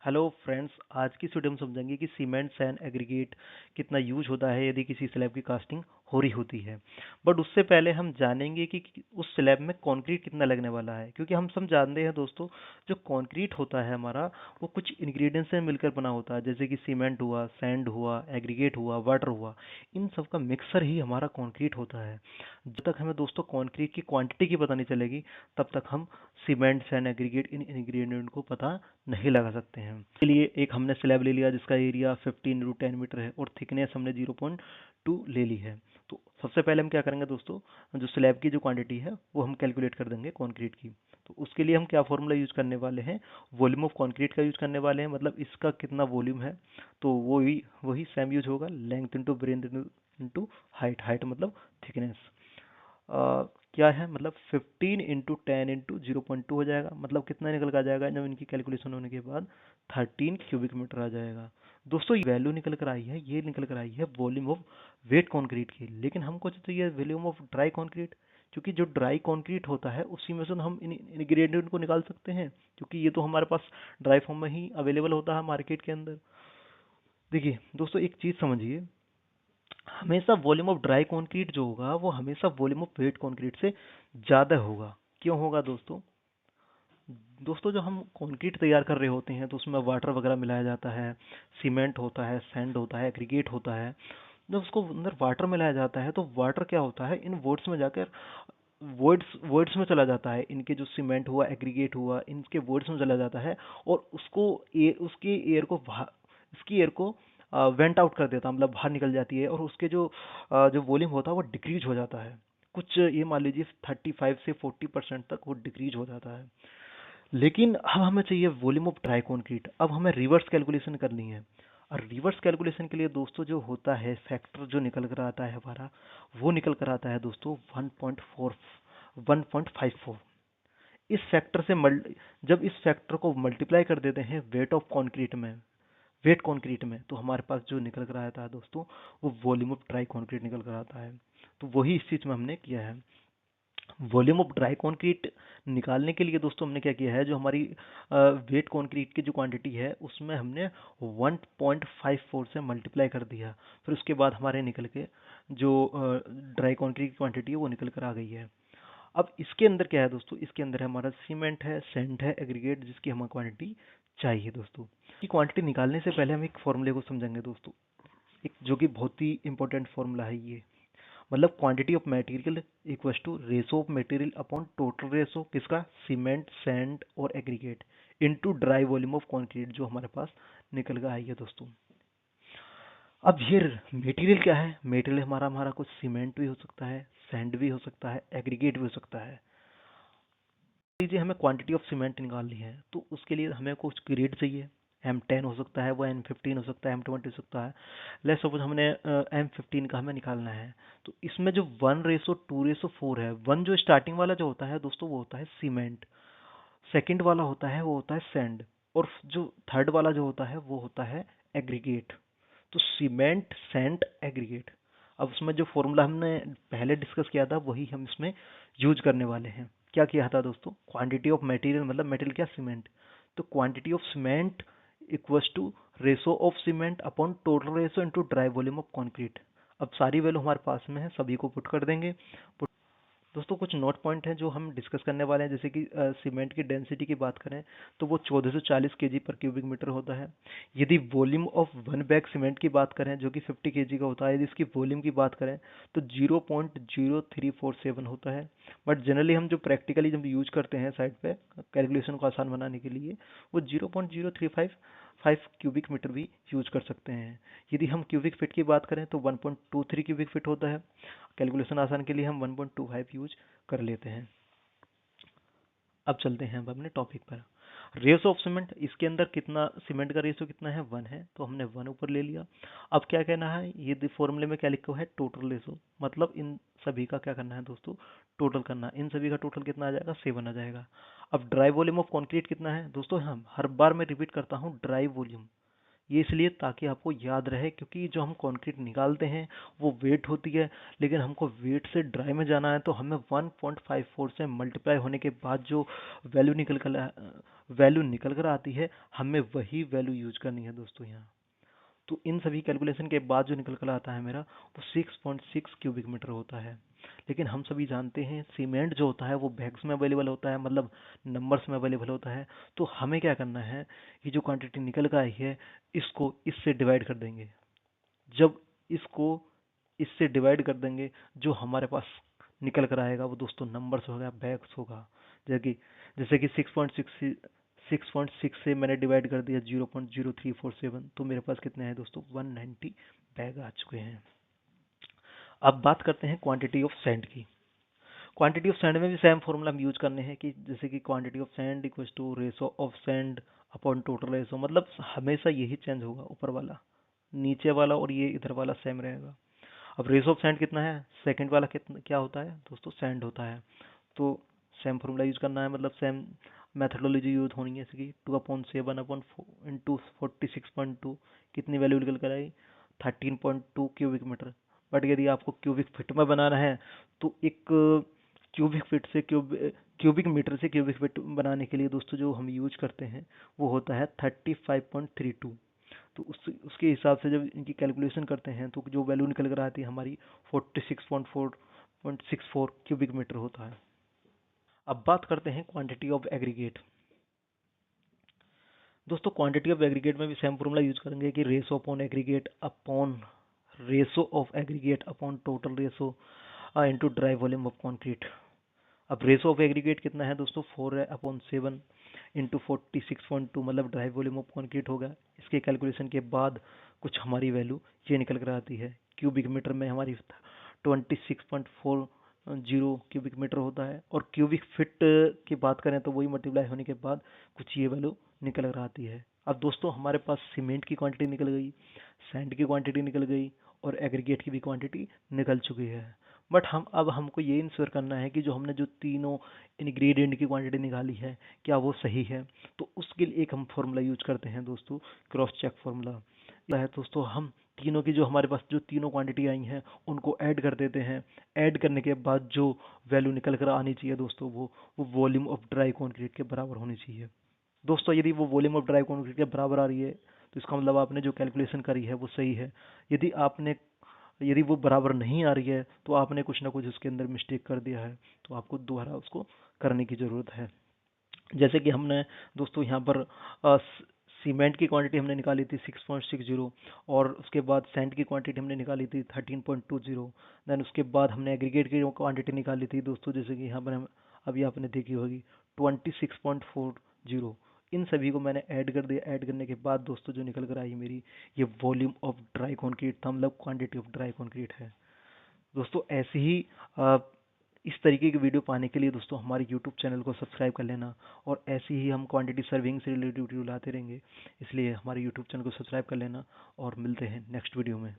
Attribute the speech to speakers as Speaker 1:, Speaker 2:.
Speaker 1: Hello friends, आज की इस वीडियो में समझेंगे कि सीमेंट सैंड एग्रीगेट कितना यूज होता है यदि किसी स्लैब की कास्टिंग हो रही होती है। बट उससे पहले हम जानेंगे कि उस स्लैब में कंक्रीट कितना लगने वाला है, क्योंकि हम सब जानते हैं दोस्तों, जो कंक्रीट होता है हमारा, वो कुछ इंग्रेडिएंट्स से मिलकर बना होता है, जैसे कि सीमेंट हुआ, सैंड हुआ, एग्रीगेट हुआ, वाटर हुआ। इन सब का मिक्सर ही हमारा कंक्रीट होता है। जब तक हमें दोस्तों कंक्रीट की क्वांटिटी की पता नहीं चलेगी, तब तक हम cement sand aggregate in ingredient को पता नहीं लगा सकते हैं। के लिए एक हमने स्लैब ले लिया जिसका एरिया 15 × 10 मीटर है और थिकनेस हमने 0.2 ले ली है। तो सबसे पहले हम क्या करेंगे दोस्तों, जो स्लैब की जो क्वांटिटी है वो हम कैलकुलेट कर देंगे कंक्रीट की। तो उसके लिए हम क्या फॉर्मूला यूज करने वाले हैं, वॉल्यूम ऑफ कंक्रीट का यूज करने वाले हैं, मतलब इसका कितना वॉल्यूम है। तो वही वही सेम यूज होगा, length into breadth into height, height मतलब थिकनेस। क्या है, मतलब 15 × 10 × 0.2 हो जाएगा, मतलब कितना निकल कर आ जाएगा जब इनकी कैलकुलेशन होने के बाद 13 क्यूबिक मीटर आ जाएगा। दोस्तों ये वैल्यू निकल कर आई है, ये निकल कर आई है वॉल्यूम ऑफ वेट कंक्रीट की, लेकिन हमको चाहिए वॉल्यूम ऑफ ड्राई कंक्रीट। क्योंकि जो ड्राई कंक्रीट होता है उसी में से हम इन इंग्रेडिएंट को निकाल सकते हैं, क्योंकि ये तो हमारे पास ड्राई फॉर्म में ही अवेलेबल होता है मार्केट के अंदर। देखिए दोस्तों, एक चीज समझिए, हमेशा वॉल्यूम ऑफ ड्राई कंक्रीट जो होगा वो हमेशा वॉल्यूम ऑफ वेट कंक्रीट से ज़्यादा होगा। क्यों होगा दोस्तों? दोस्तों जो हम कंक्रीट तैयार कर रहे होते हैं तो उसमें वाटर वगैरह मिलाया जाता है, सीमेंट होता है, सैंड होता है, एग्रीगेट होता है। जब उसको अंदर वाटर मिलाया जाता है तो वाटर क्या होता है, इन वोड्स में जाकर वोड्स वोड्स में चला जाता है। इनके जो सीमेंट हुआ, एग्रीगेट हुआ, इनके वोड्स में चला जाता है और उसकी एयर को इसकी एयर को वेंट आउट कर देता है, मतलब बाहर निकल जाती है, और उसके जो वॉल्यूम होता है वो डिक्रीज हो जाता है। कुछ ये मान लीजिए 35 से 40% तक वो डिक्रीज हो जाता है। लेकिन अब हमें चाहिए वॉल्यूम ऑफ ड्राई कंक्रीट। अब हमें रिवर्स कैलकुलेशन करनी है, और रिवर्स कैलकुलेशन के लिए दोस्तों जो होता है फैक्टर जो निकल कर आता है हमारा, वो निकल कर आता है दोस्तों 1.54। इस फैक्टर से जब इस फैक्टर को मल्टीप्लाई कर देते हैं वेट कंक्रीट में, तो हमारे पास जो निकल कर आता है दोस्तों, वो वॉल्यूम ऑफ ड्राई कंक्रीट निकल कर आता है। तो वही इस चीज में हमने किया है। वॉल्यूम ऑफ ड्राई कंक्रीट निकालने के लिए दोस्तों हमने क्या किया है, जो हमारी वेट कंक्रीट की जो क्वांटिटी है उसमें हमने 1.54 से मल्टीप्लाई कर दिया। फिर उसके बाद हमारे निकल के जो ड्राई कंक्रीट की क्वांटिटी है वो निकल कर आ गई है। अब इसके अंदर क्या है दोस्तों, इसके अंदर हमारा सीमेंट है, सैंड है, एग्रीगेट, जिसकी हमें क्वांटिटी चाहिए दोस्तों। की क्वांटिटी निकालने से पहले हम एक फॉर्मूले को समझेंगे दोस्तों, एक जो कि बहुत ही इंपॉर्टेंट फॉर्मूला है ये। मतलब quantity of material equals to ratio of material upon total ratio किसका, सीमेंट, सैंड और aggregate, into dry volume of concrete जो हमारे पास निकल कर आई है दोस्तों। अब ये मटेरियल क्या है, मटेरियल हमारा हमारा कुछ सीमेंट भी हो सकता है, सैंड भी हो सकता है, एग्रीगेट भी हो सकता है। लीजिए हमें क्वांटिटी ऑफ सीमेंट निकालनी है, तो उसके लिए हमें कुछ ग्रेड चाहिए। M10 हो सकता है, वो M15 हो सकता है, M20 हो सकता है। लेट्स सपोज हमने M15 का हमें निकालना है। तो इसमें जो 1:2:4 है, वन जो स्टार्टिंग वाला जो होता है दोस्तों वो होता है सीमेंट, सेकंड वाला होता है वो होता है सैंड, और जो थर्ड वाला जो होता है वो होता है एग्रीगेट। तो सीमेंट, सैंड, एग्रीगेट। अब उसमें जो फॉर्मूला हमने पहले डिस्कस किया था वही हम इसमें यूज करने वाले हैं। क्या किया था दोस्तों, क्वांटिटी ऑफ मटेरियल, मतलब मटेरियल क्या, सीमेंट। तो quantity of cement equals to ratio of cement upon total ratio into dry volume of concrete. अब सारी वैल्यू हमारे पास में है, सभी को पुट कर देंगे। दोस्तों कुछ नोट पॉइंट हैं जो हम डिस्कस करने वाले हैं, जैसे कि सीमेंट की डेंसिटी की बात करें तो वो 1440 केजी पर क्यूबिक मीटर होता है। यदि volume of one bag cement की बात करें जो कि 50 केजी का होता है, यदि इसकी वॉल्यूम की बात करें तो 0.0347 होता है। बट जनरली हम जो प्रैक्टिकली जब यूज करते हैं साइड पे कैलकुलेशन को आसान बनाने के लिए, वो 0.0355 क्यूबिक मीटर भी यूज कर सकते हैं। यदि हम क्यूबिक फीट की बात करें तो 1.23 क्यूबिक फीट होता है। कैलकुलेशन आसान के लिए हम 1.25 यूज कर लेते हैं। अब चलते हैं अब अपने टॉपिक पर। रेस ऑफ सीमेंट, इसके अंदर कितना सीमेंट का रेशियो कितना है, 1 है, तो हमने 1 ऊपर ले लिया। अब क्या कहना है, ये फॉर्मूले में क्या लिखा हुआ है, टोटल रेशियो, मतलब इन सभी का क्या करना है दोस्तों, टोटल करना। इन सभी का टोटल कितना आ जाएगा, 7 आ जाएगा। अब ड्राई वॉल्यूम ऑफ कंक्रीट कितना है दोस्तों, हम हर बार मैं रिपीट करता हूँ ड्राई वॉल्यूम, ये इसलिए ताकि आपको याद रहे, क्योंकि जो हम कंक्रीट निकालते हैं वो वेट होती है, लेकिन हमको वेट से ड्राई में जाना है, तो हमें 1.54 से मल्टीप्लाई होने के बाद जो वैल्यू निकल कर वैल्यू निकल कर आती है, हमें वही वैल्यू यूज करनी है दोस्तों यहाँ। तो इन सभी कैलकुलेशन के बाद जो निकल कर आता है मेरा, वो 6.6 क्यूबिक मीटर होता है। लेकिन हम सभी जानते हैं सीमेंट जो होता है वो बैग्स में अवेलेबल होता है, मतलब नंबर्स में अवेलेबल होता है। तो हमें क्या करना है कि जो क्वांटिटी निकल कर आई है इसको इससे डिवाइड कर देंगे। जब इसको इससे डिवाइड कर देंगे, जो हमारे पास निकल कर आएगा वो दोस्तों नंबर्स होगा, बैग्स होगा। जैसे कि 6.6 से मैंने डिवाइड कर दिया 0.0347, तो मेरे पास कितने हैं दोस्तों, 190 बैग आ चुके हैं। अब बात करते हैं क्वांटिटी ऑफ सैंड की। क्वांटिटी ऑफ सैंड में भी सेम फॉर्मूला हम यूज करने हैं कि जैसे कि quantity of sand equals to ratio of sand upon total ratio, मतलब हमेशा यही चेंज होगा, ऊपर वाला नीचे वाला और ये इधर वाला सेम रहेगा। अब रेशो ऑफ सैंड कितना है, सेकंड वाला कितना क्या होता है दोस्तों, सैंड होता है। तो सेम फॉर्मूला यूज करना है, मतलब सेम मेथडोलॉजी यूज होनी है इसकी। 2/7/46.2 कितनी वैल्यू निकल कर आई, 13.2 क्यूबिक मीटर। बट यदि आपको क्यूबिक फीट में बनाना है तो एक क्यूबिक फीट से क्यूबिक मीटर से क्यूबिक फीट बनाने के लिए दोस्तों जो हम यूज करते हैं वो होता है 35.32। तो उसके हिसाब से जब इनकी कैलकुलेशन करते हैं तो जो वैल्यू निकल कर आती है हमारी 46.4 क्यूबिक मीटर होता है। अब बात करते हैं क्वांटिटी ऑफ एग्रीगेट। दोस्तों क्वांटिटी ऑफ एग्रीगेट में भी सेम फॉर्मूला यूज करेंगे कि ratio of aggregate upon total ratio into dry volume of concrete. अब रेशो ऑफ एग्रीगेट कितना है दोस्तों, 4/7 इंटू 46.2, मतलब ड्राई वॉल्यूम ऑफ कंक्रीट होगा। इसके कैलकुलेशन के बाद कुछ हमारी वैल्यू ये निकल कर आती है। क्यूबिक मीटर में हमारी 26.40 क्यूबिक मीटर होता है, और क्यूबिक फिट की बात करें तो वही मल्टीप्लाई होने के बाद कुछ ये वैल्यू निकल कर आती है। अब दोस्तों हमारे पास सीमेंट की क्वांटिटी निकल गई, सैंड की क्वांटिटी निकल गई, और एग्रीगेट की भी क्वांटिटी निकल चुकी है। बट अब हमको ये इंश्योर करना है कि जो हमने जो तीनों इंग्रेडिएंट की क्वांटिटी निकाली है क्या वो सही है। तो उसके लिए एक हम फॉर्मूला यूज करते हैं दोस्तों, क्रॉस चेक फॉर्मूला है दोस्तों। हम तीनों की जो हमारे पास जो तीनों क्वांटिटी आई हैं उनको ऐड कर देते हैं। ऐड करने के बाद जो वैल्यू निकल कर आनी चाहिए दोस्तों, वो वॉल्यूम ऑफ ड्राई कंक्रीट के बराबर होनी चाहिए। दोस्तों यदि वो वॉल्यूम ऑफ ड्राई कंक्रीट के बराबर आ रही है तो इसका मतलब आपने जो कैलकुलेशन करी है वो सही है। यदि आपने यदि वो बराबर नहीं आ रही है तो आपने कुछ ना कुछ उसके अंदर मिस्टेक कर दिया है, तो आपको दोबारा उसको करने की ज़रूरत है। जैसे कि हमने दोस्तों यहाँ पर सीमेंट की क्वांटिटी हमने निकाली थी 6.60, और उसके बाद सैंड की क्वांटिटी हमने निकाली थी 13.20। देन उसके बाद हमने एग्रीगेट की क्वांटिटी निकाली थी दोस्तों, जैसे कि यहाँ पर हम अभी आपने देखी होगी 26.40। इन सभी को मैंने ऐड कर दिया। ऐड करने के बाद दोस्तों जो निकल कर आई मेरी, ये वॉल्यूम ऑफ ड्राई कॉन्क्रीट था, मतलब क्वांटिटी ऑफ ड्राई कॉन्क्रीट है दोस्तों। ऐसे ही इस तरीके की वीडियो पाने के लिए दोस्तों हमारे यूट्यूब चैनल को सब्सक्राइब कर लेना, और ऐसे ही हम क्वांटिटी सर्विंग से रिलेटेड वीडियो लाते रहेंगे, इसलिए हमारे यूट्यूब चैनल को सब्सक्राइब कर लेना। और मिलते हैं नेक्स्ट वीडियो में।